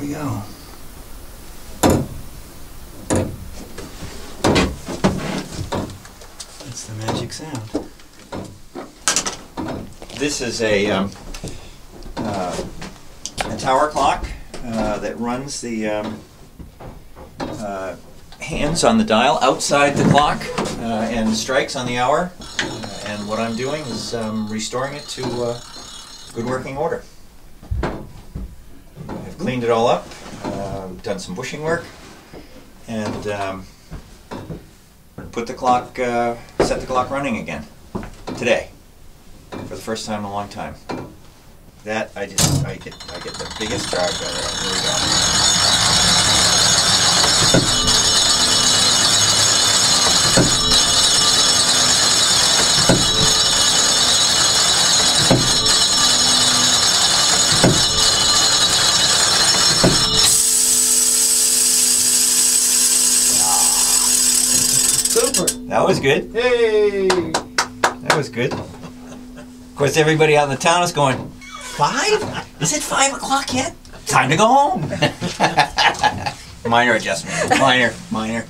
we go. That's the magic sound. This is a tower clock that runs the hands on the dial outside the clock and strikes on the hour. And what I'm doing is restoring it to good working order. I've cleaned it all up, done some bushing work, and put the clock, set the clock running again today for the first time in a long time. That I get the biggest charge out of it. Here we go. That was good. Hey! That was good. Of course, everybody out in the town is going, 5? Is it 5 o'clock yet? Time to go home. Minor adjustment. Minor.